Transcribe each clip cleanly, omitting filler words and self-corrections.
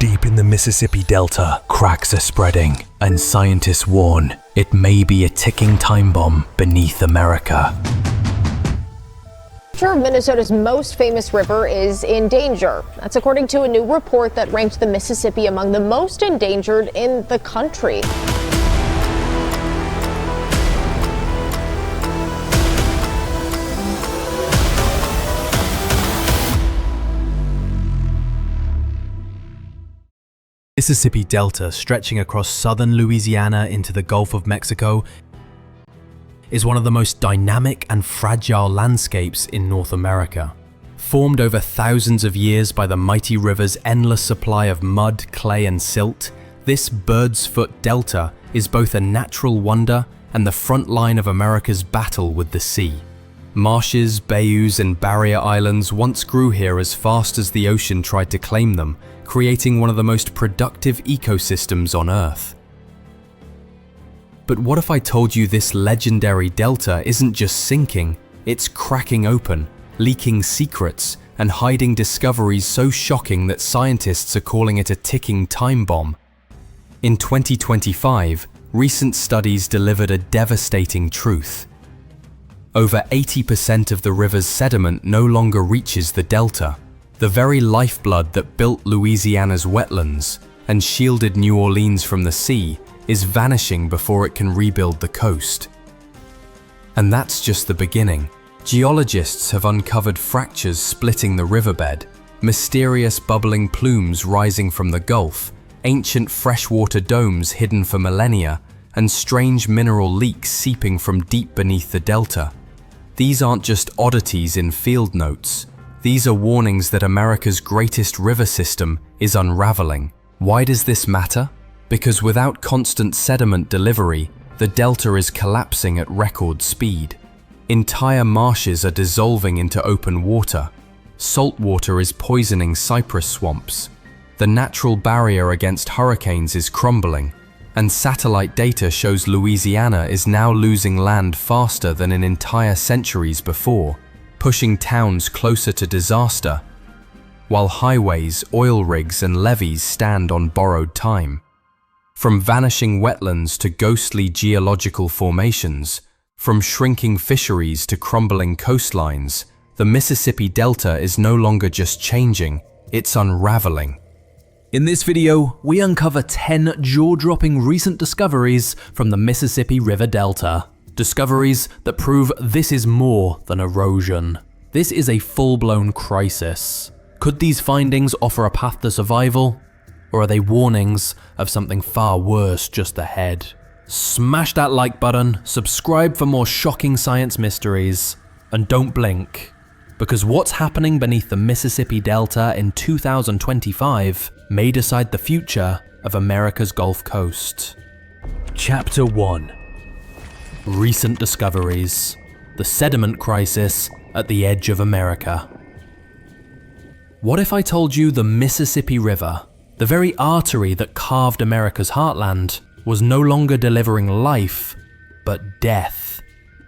Deep in the Mississippi Delta, cracks are spreading, and scientists warn it may be a ticking time bomb beneath America. Minnesota's most famous river is in danger. That's according to a new report that ranked the Mississippi among the most endangered in the country. Mississippi Delta, stretching across southern Louisiana into the Gulf of Mexico, is one of the most dynamic and fragile landscapes in North America. Formed over thousands of years by the mighty river's endless supply of mud, clay and silt, this bird's foot delta is both a natural wonder and the front line of America's battle with the sea. Marshes, bayous and barrier islands once grew here as fast as the ocean tried to claim them, creating one of the most productive ecosystems on Earth. But what if I told you this legendary delta isn't just sinking, it's cracking open, leaking secrets, and hiding discoveries so shocking that scientists are calling it a ticking time bomb? In 2025, recent studies delivered a devastating truth. Over 80% of the river's sediment no longer reaches the delta, the very lifeblood that built Louisiana's wetlands and shielded New Orleans from the sea is vanishing before it can rebuild the coast. And that's just the beginning. Geologists have uncovered fractures splitting the riverbed, mysterious bubbling plumes rising from the Gulf, ancient freshwater domes hidden for millennia, and strange mineral leaks seeping from deep beneath the delta. These aren't just oddities in field notes. These are warnings that America's greatest river system is unraveling. Why does this matter? Because without constant sediment delivery, the delta is collapsing at record speed. Entire marshes are dissolving into open water. Salt water is poisoning cypress swamps. The natural barrier against hurricanes is crumbling, and satellite data shows Louisiana is now losing land faster than in entire centuries before, pushing towns closer to disaster, while highways, oil rigs and levees stand on borrowed time. From vanishing wetlands to ghostly geological formations, from shrinking fisheries to crumbling coastlines, the Mississippi Delta is no longer just changing, it's unraveling. In this video, we uncover 10 jaw-dropping recent discoveries from the Mississippi River Delta. Discoveries that prove this is more than erosion. This is a full-blown crisis. Could these findings offer a path to survival? Or are they warnings of something far worse just ahead? Smash that like button, subscribe for more shocking science mysteries, and don't blink, because what's happening beneath the Mississippi Delta in 2025 may decide the future of America's Gulf Coast. Chapter 1. Recent discoveries. The sediment crisis at the edge of America. What if I told you the Mississippi River, the very artery that carved America's heartland, was no longer delivering life, but death?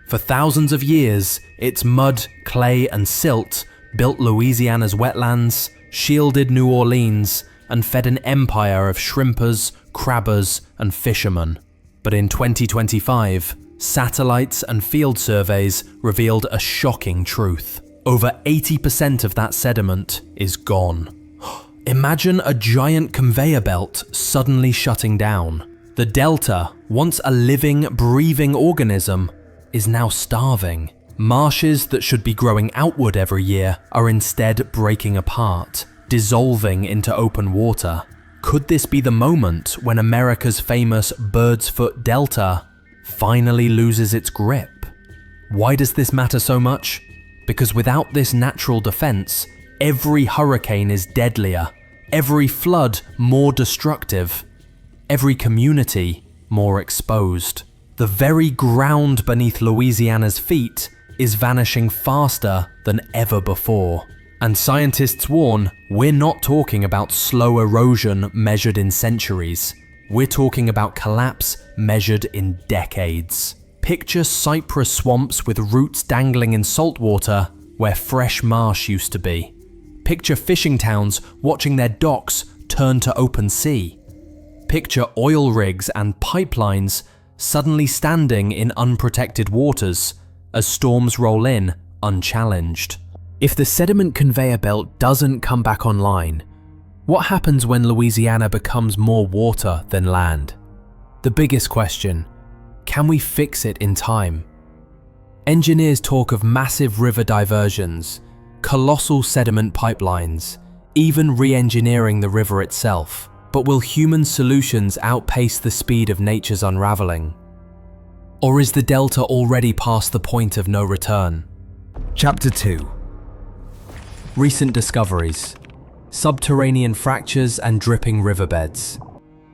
For thousands of years, its mud, clay and silt built Louisiana's wetlands, shielded New Orleans, and fed an empire of shrimpers, crabbers and fishermen. But in 2025, satellites and field surveys revealed a shocking truth. Over 80% of that sediment is gone. Imagine a giant conveyor belt suddenly shutting down. The delta, once a living, breathing organism, is now starving. Marshes that should be growing outward every year are instead breaking apart, dissolving into open water. Could this be the moment when America's famous bird's foot delta finally loses its grip? Why does this matter so much? Because without this natural defense, every hurricane is deadlier, every flood more destructive, every community more exposed. The very ground beneath Louisiana's feet is vanishing faster than ever before. And scientists warn, we're not talking about slow erosion measured in centuries. We're talking about collapse measured in decades. Picture cypress swamps with roots dangling in salt water where fresh marsh used to be. Picture fishing towns watching their docks turn to open sea. Picture oil rigs and pipelines suddenly standing in unprotected waters as storms roll in unchallenged. If the sediment conveyor belt doesn't come back online, what happens when Louisiana becomes more water than land? The biggest question: can we fix it in time? Engineers talk of massive river diversions, colossal sediment pipelines, even re-engineering the river itself. But will human solutions outpace the speed of nature's unraveling? Or is the delta already past the point of no return? Chapter 2. Recent discoveries. Subterranean fractures and dripping riverbeds.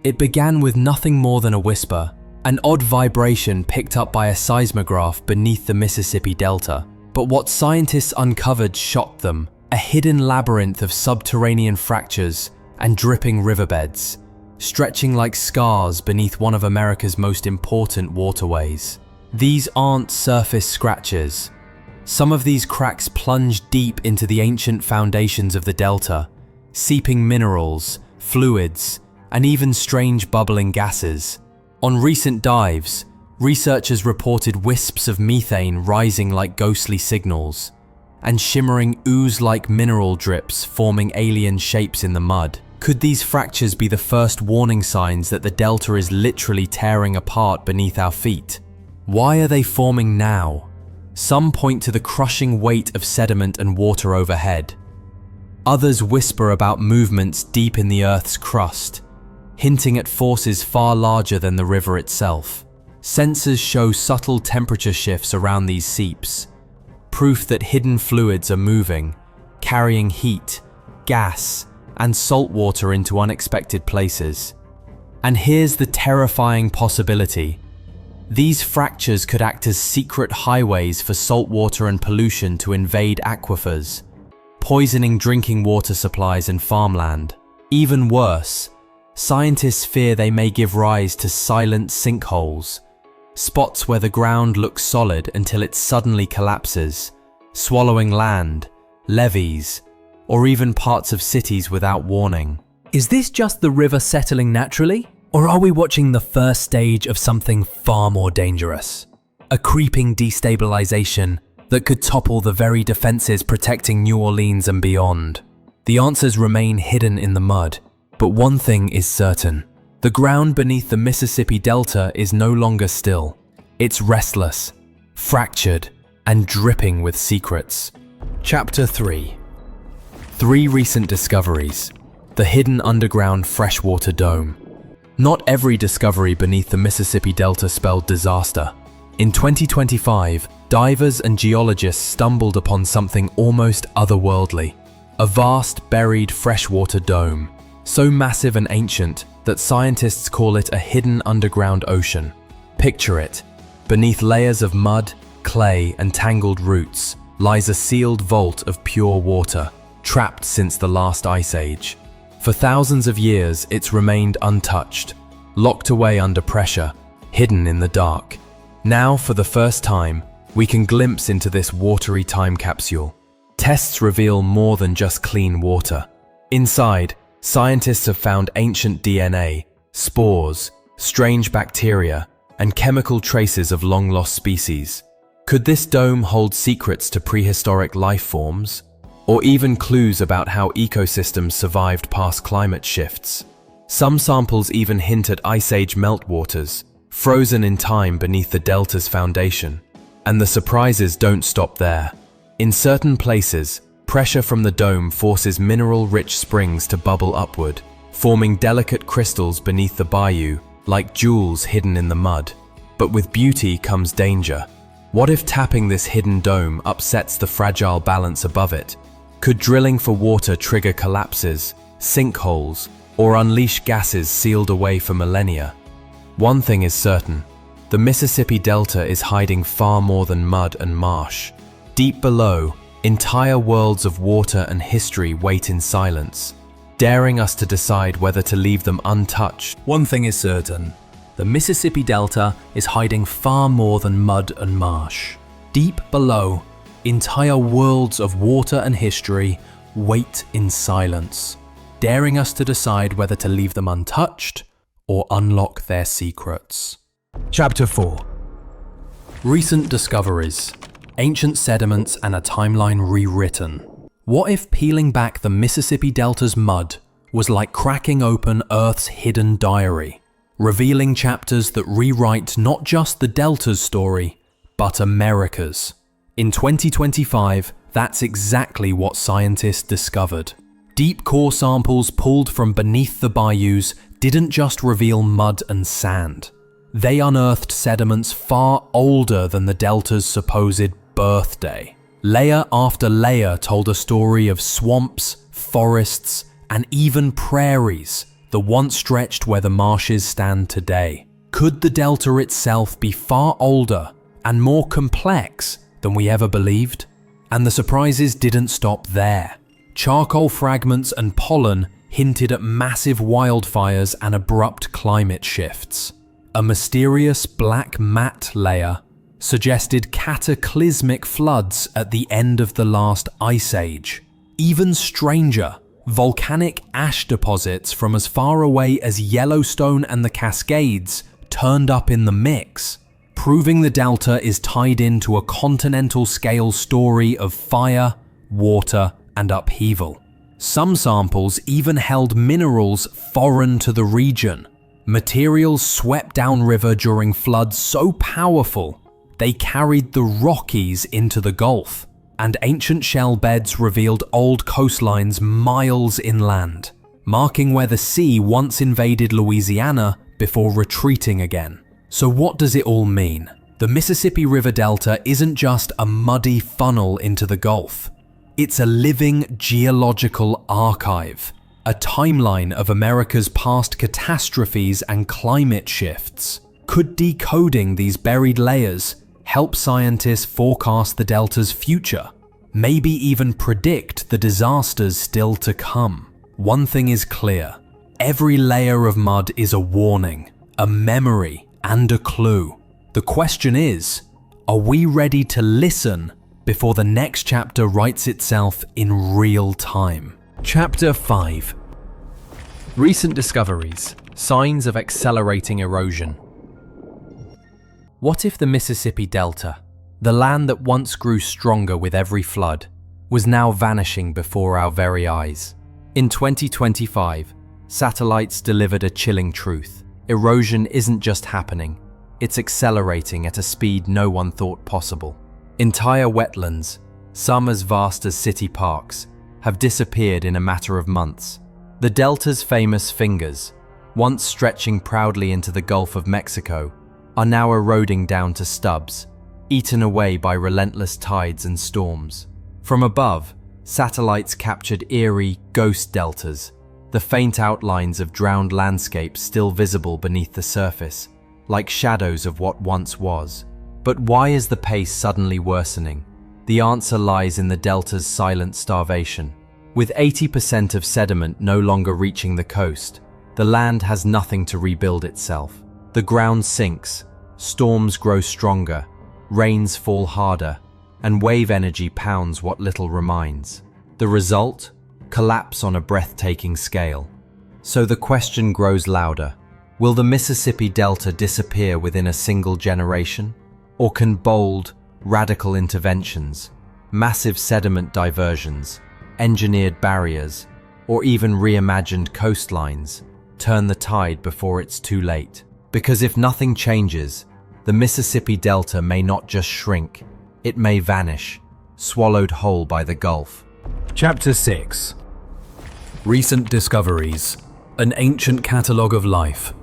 It began with nothing more than a whisper, an odd vibration picked up by a seismograph beneath the Mississippi Delta. But what scientists uncovered shocked them: a hidden labyrinth of subterranean fractures and dripping riverbeds, stretching like scars beneath one of America's most important waterways. These aren't surface scratches. Some of these cracks plunge deep into the ancient foundations of the delta, seeping minerals, fluids, and even strange bubbling gases. On recent dives, researchers reported wisps of methane rising like ghostly signals, and shimmering ooze-like mineral drips forming alien shapes in the mud. Could these fractures be the first warning signs that the delta is literally tearing apart beneath our feet? Why are they forming now? Some point to the crushing weight of sediment and water overhead. Others whisper about movements deep in the Earth's crust, hinting at forces far larger than the river itself. Sensors show subtle temperature shifts around these seeps, proof that hidden fluids are moving, carrying heat, gas, and salt water into unexpected places. And here's the terrifying possibility: these fractures could act as secret highways for salt water and pollution to invade aquifers, poisoning drinking water supplies and farmland. Even worse, scientists fear they may give rise to silent sinkholes, spots where the ground looks solid until it suddenly collapses, swallowing land, levees, or even parts of cities without warning. Is this just the river settling naturally? Or are we watching the first stage of something far more dangerous? A creeping destabilization that could topple the very defenses protecting New Orleans and beyond. The answers remain hidden in the mud, but one thing is certain. The ground beneath the Mississippi Delta is no longer still. It's restless, fractured, and dripping with secrets. Chapter 3. 3 recent discoveries. The hidden underground freshwater dome. Not every discovery beneath the Mississippi Delta spelled disaster. In 2025, divers and geologists stumbled upon something almost otherworldly. A vast, buried freshwater dome, so massive and ancient that scientists call it a hidden underground ocean. Picture it. Beneath layers of mud, clay, and tangled roots lies a sealed vault of pure water, trapped since the last ice age. For thousands of years, it's remained untouched, locked away under pressure, hidden in the dark. Now, for the first time, we can glimpse into this watery time capsule. Tests reveal more than just clean water. Inside, scientists have found ancient DNA, spores, strange bacteria, and chemical traces of long-lost species. Could this dome hold secrets to prehistoric life forms? Or even clues about how ecosystems survived past climate shifts? Some samples even hint at Ice Age meltwaters, frozen in time beneath the delta's foundation. And the surprises don't stop there. In certain places, pressure from the dome forces mineral-rich springs to bubble upward, forming delicate crystals beneath the bayou, like jewels hidden in the mud. But with beauty comes danger. What if tapping this hidden dome upsets the fragile balance above it? Could drilling for water trigger collapses, sinkholes, or unleash gases sealed away for millennia? One thing is certain: the Mississippi Delta is hiding far more than mud and marsh. Deep below, entire worlds of water and history wait in silence, daring us to decide whether to leave them untouched. One thing is certain: the Mississippi Delta is hiding far more than mud and marsh. Deep below, entire worlds of water and history wait in silence, daring us to decide whether to leave them untouched or unlock their secrets. Chapter 4. Recent discoveries, ancient sediments and a timeline rewritten. What if peeling back the Mississippi Delta's mud was like cracking open Earth's hidden diary, revealing chapters that rewrite not just the Delta's story, but America's? In 2025, that's exactly what scientists discovered. Deep core samples pulled from beneath the bayous didn't just reveal mud and sand. They unearthed sediments far older than the Delta's supposed birthday. Layer after layer told a story of swamps, forests, and even prairies that once stretched where the marshes stand today. Could the Delta itself be far older and more complex than we ever believed? And the surprises didn't stop there. Charcoal fragments and pollen hinted at massive wildfires and abrupt climate shifts. A mysterious black mat layer suggested cataclysmic floods at the end of the last ice age. Even stranger, volcanic ash deposits from as far away as Yellowstone and the Cascades turned up in the mix, proving the Delta is tied into a continental-scale story of fire, water, and upheaval. Some samples even held minerals foreign to the region, materials swept downriver during floods so powerful they carried the Rockies into the Gulf, and ancient shell beds revealed old coastlines miles inland, marking where the sea once invaded Louisiana before retreating again. So what does it all mean? The Mississippi River Delta isn't just a muddy funnel into the Gulf. It's a living geological archive, a timeline of America's past catastrophes and climate shifts. Could decoding these buried layers help scientists forecast the Delta's future? Maybe even predict the disasters still to come? One thing is clear: every layer of mud is a warning, a memory, and a clue. The question is, are we ready to listen before the next chapter writes itself in real time? Chapter 5. Recent discoveries, signs of accelerating erosion. What if the Mississippi Delta, the land that once grew stronger with every flood, was now vanishing before our very eyes? In 2025, satellites delivered a chilling truth. Erosion isn't just happening, it's accelerating at a speed no one thought possible. Entire wetlands, some as vast as city parks, have disappeared in a matter of months. The Delta's famous fingers, once stretching proudly into the Gulf of Mexico, are now eroding down to stubs, eaten away by relentless tides and storms. From above, satellites captured eerie, ghost deltas, the faint outlines of drowned landscapes still visible beneath the surface, like shadows of what once was. But why is the pace suddenly worsening? The answer lies in the Delta's silent starvation. With 80% of sediment no longer reaching the coast, the land has nothing to rebuild itself. The ground sinks, storms grow stronger, rains fall harder, and wave energy pounds what little remains. The result? Collapse on a breathtaking scale. So the question grows louder. Will the Mississippi Delta disappear within a single generation? Or can bold, radical interventions, massive sediment diversions, engineered barriers, or even reimagined coastlines turn the tide before it's too late? Because if nothing changes, the Mississippi Delta may not just shrink, it may vanish, swallowed whole by the Gulf. Chapter 6. Recent discoveries, an ancient catalogue of life.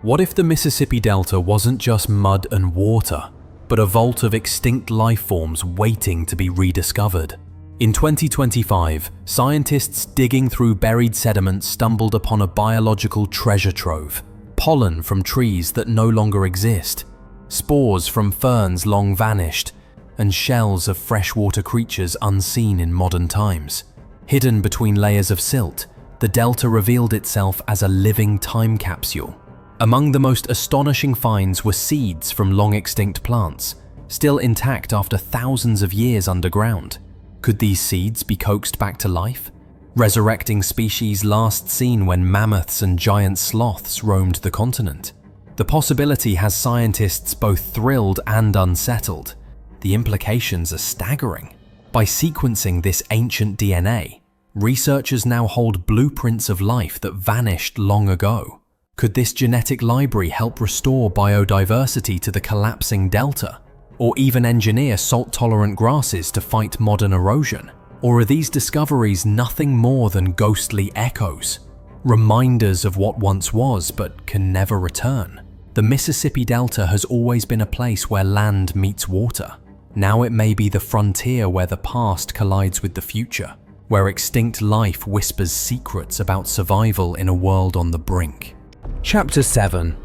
What if the Mississippi Delta wasn't just mud and water, but a vault of extinct life forms waiting to be rediscovered? In 2025, scientists digging through buried sediments stumbled upon a biological treasure trove. Pollen from trees that no longer exist, spores from ferns long vanished, and shells of freshwater creatures unseen in modern times. Hidden between layers of silt, the Delta revealed itself as a living time capsule. Among the most astonishing finds were seeds from long-extinct plants, still intact after thousands of years underground. Could these seeds be coaxed back to life? resurrecting species last seen when mammoths and giant sloths roamed the continent. The possibility has scientists both thrilled and unsettled. The implications are staggering. By sequencing this ancient DNA, researchers now hold blueprints of life that vanished long ago. Could this genetic library help restore biodiversity to the collapsing delta? Or even engineer salt-tolerant grasses to fight modern erosion? Or are these discoveries nothing more than ghostly echoes? Reminders of what once was but can never return? The Mississippi Delta has always been a place where land meets water. Now it may be the frontier where the past collides with the future, where extinct life whispers secrets about survival in a world on the brink. Chapter 7.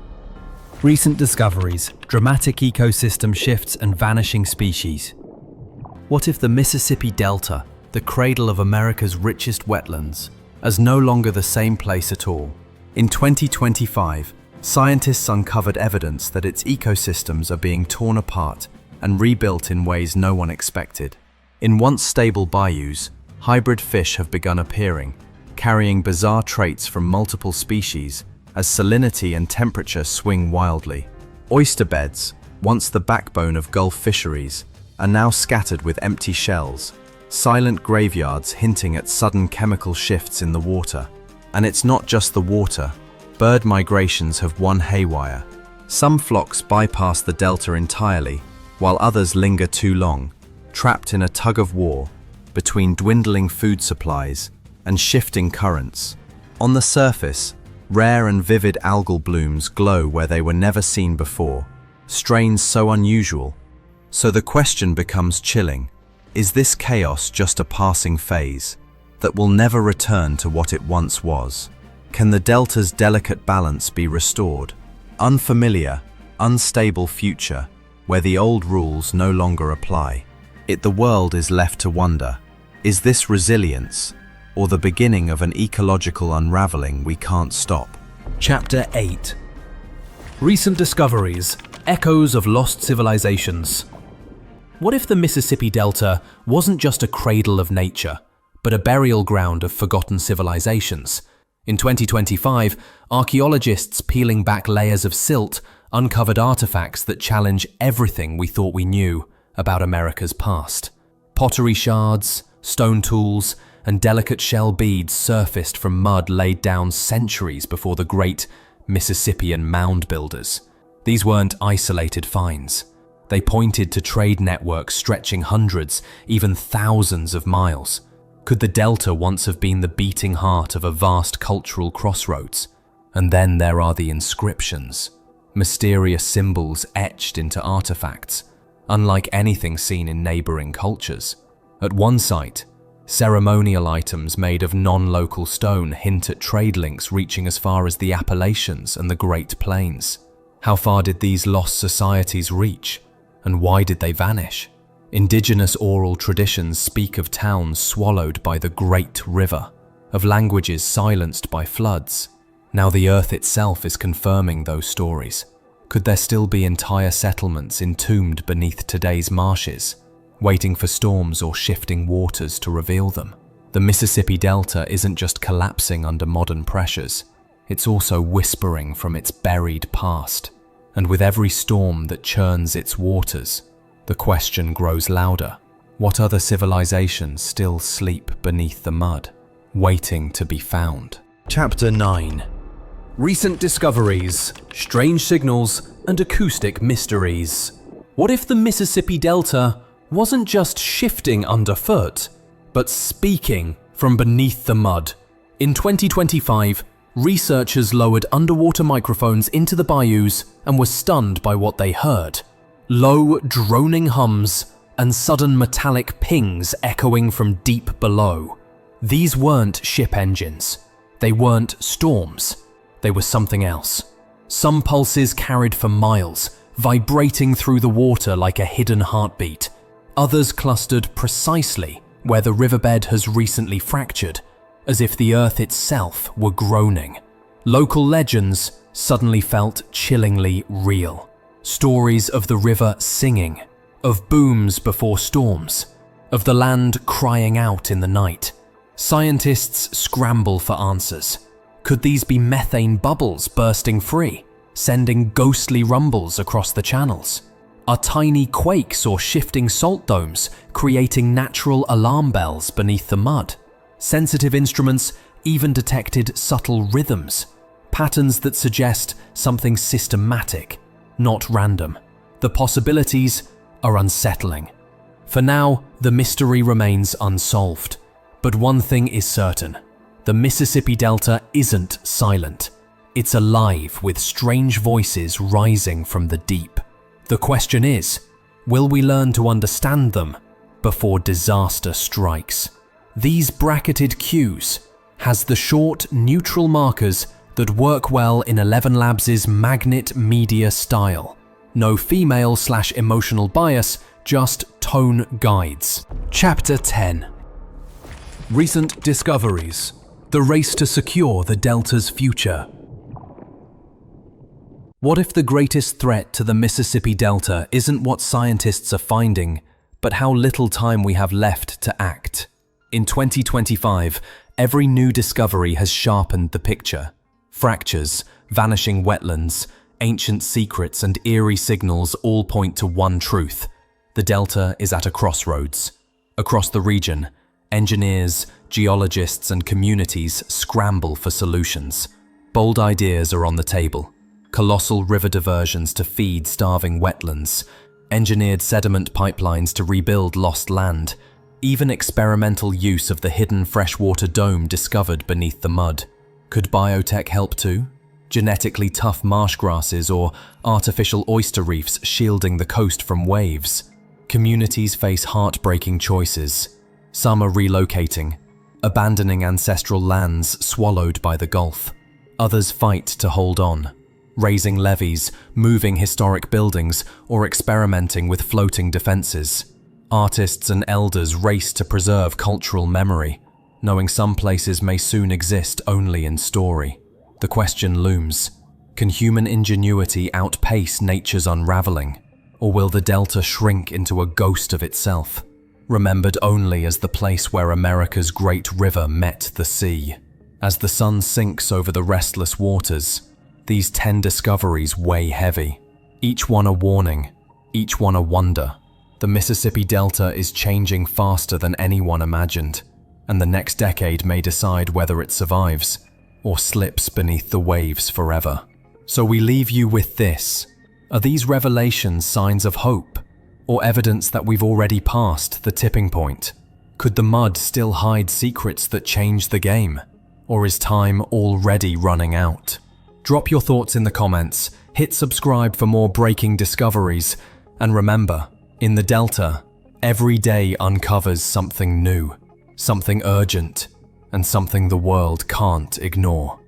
Recent discoveries, dramatic ecosystem shifts and vanishing species. What if the Mississippi Delta, the cradle of America's richest wetlands, is no longer the same place at all? In 2025, scientists uncovered evidence that its ecosystems are being torn apart and rebuilt in ways no one expected. In once stable bayous, hybrid fish have begun appearing, carrying bizarre traits from multiple species as salinity and temperature swing wildly. Oyster beds, once the backbone of Gulf fisheries, are now scattered with empty shells, silent graveyards hinting at sudden chemical shifts in the water. And it's not just the water. Bird migrations have run haywire. Some flocks bypass the delta entirely, while others linger too long, trapped in a tug-of-war between dwindling food supplies and shifting currents. On the surface, rare and vivid algal blooms glow where they were never seen before, strains so unusual. So the question becomes chilling. Is this chaos just a passing phase that will never return to what it once was? Can the delta's delicate balance be restored? Unfamiliar, unstable future where the old rules no longer apply. The world is left to wonder, is this resilience or the beginning of an ecological unraveling we can't stop? Chapter 8. Recent discoveries, echoes of lost civilizations. What if the Mississippi Delta wasn't just a cradle of nature, but a burial ground of forgotten civilizations? In 2025, archaeologists peeling back layers of silt uncovered artifacts that challenge everything we thought we knew about America's past. Pottery shards, stone tools, and delicate shell beads surfaced from mud laid down centuries before the great Mississippian mound builders. These weren't isolated finds. They pointed to trade networks stretching hundreds, even thousands of miles. Could the Delta once have been the beating heart of a vast cultural crossroads? And then there are the inscriptions, mysterious symbols etched into artifacts, unlike anything seen in neighboring cultures. At one site, ceremonial items made of non-local stone hint at trade links reaching as far as the Appalachians and the Great Plains. How far did these lost societies reach, and why did they vanish? Indigenous oral traditions speak of towns swallowed by the Great River, of languages silenced by floods. Now the earth itself is confirming those stories. Could there still be entire settlements entombed beneath today's marshes, waiting for storms or shifting waters to reveal them? The Mississippi Delta isn't just collapsing under modern pressures, it's also whispering from its buried past. And with every storm that churns its waters, the question grows louder. What other civilizations still sleep beneath the mud, waiting to be found? Chapter 9. Recent discoveries, strange signals, and acoustic mysteries. What if the Mississippi Delta wasn't just shifting underfoot, but speaking from beneath the mud? In 2025, researchers lowered underwater microphones into the bayous and were stunned by what they heard. Low, droning hums and sudden metallic pings echoing from deep below. These weren't ship engines. They weren't storms. They were something else. Some pulses carried for miles, vibrating through the water like a hidden heartbeat. Others clustered precisely where the riverbed has recently fractured, as if the earth itself were groaning. Local legends suddenly felt chillingly real. Stories of the river singing, of booms before storms, of the land crying out in the night. Scientists scramble for answers. Could these be methane bubbles bursting free, sending ghostly rumbles across the channels? Are tiny quakes or shifting salt domes creating natural alarm bells beneath the mud? Sensitive instruments even detected subtle rhythms, patterns that suggest something systematic, not random. The possibilities are unsettling. For now, the mystery remains unsolved. But one thing is certain: the Mississippi Delta isn't silent. It's alive with strange voices rising from the deep. The question is, will we learn to understand them before disaster strikes? These bracketed cues has the short, neutral markers that work well in 11 Labs' magnet media style. No female/emotional bias, just tone guides. Chapter 10. Recent discoveries. The race to secure the Delta's future. What if the greatest threat to the Mississippi Delta isn't what scientists are finding, but how little time we have left to act? In 2025, every new discovery has sharpened the picture. Fractures, vanishing wetlands, ancient secrets, and eerie signals all point to one truth: the Delta is at a crossroads. Across the region, engineers, geologists, and communities scramble for solutions. Bold ideas are on the table. Colossal river diversions to feed starving wetlands, engineered sediment pipelines to rebuild lost land, even experimental use of the hidden freshwater dome discovered beneath the mud. Could biotech help too? Genetically tough marsh grasses or artificial oyster reefs shielding the coast from waves. Communities face heartbreaking choices. Some are relocating, abandoning ancestral lands swallowed by the Gulf. Others fight to hold on, raising levees, moving historic buildings, or experimenting with floating defenses. Artists and elders race to preserve cultural memory, knowing some places may soon exist only in story. The question looms: can human ingenuity outpace nature's unraveling? Or will the Delta shrink into a ghost of itself, remembered only as the place where America's great river met the sea? As the sun sinks over the restless waters, these 10 discoveries weigh heavy. Each one a warning, each one a wonder. The Mississippi Delta is changing faster than anyone imagined, and the next decade may decide whether it survives or slips beneath the waves forever. So we leave you with this. Are these revelations signs of hope, or evidence that we've already passed the tipping point? Could the mud still hide secrets that change the game, or is time already running out? Drop your thoughts in the comments, hit subscribe for more breaking discoveries, and remember, in the Delta, every day uncovers something new, something urgent, and something the world can't ignore.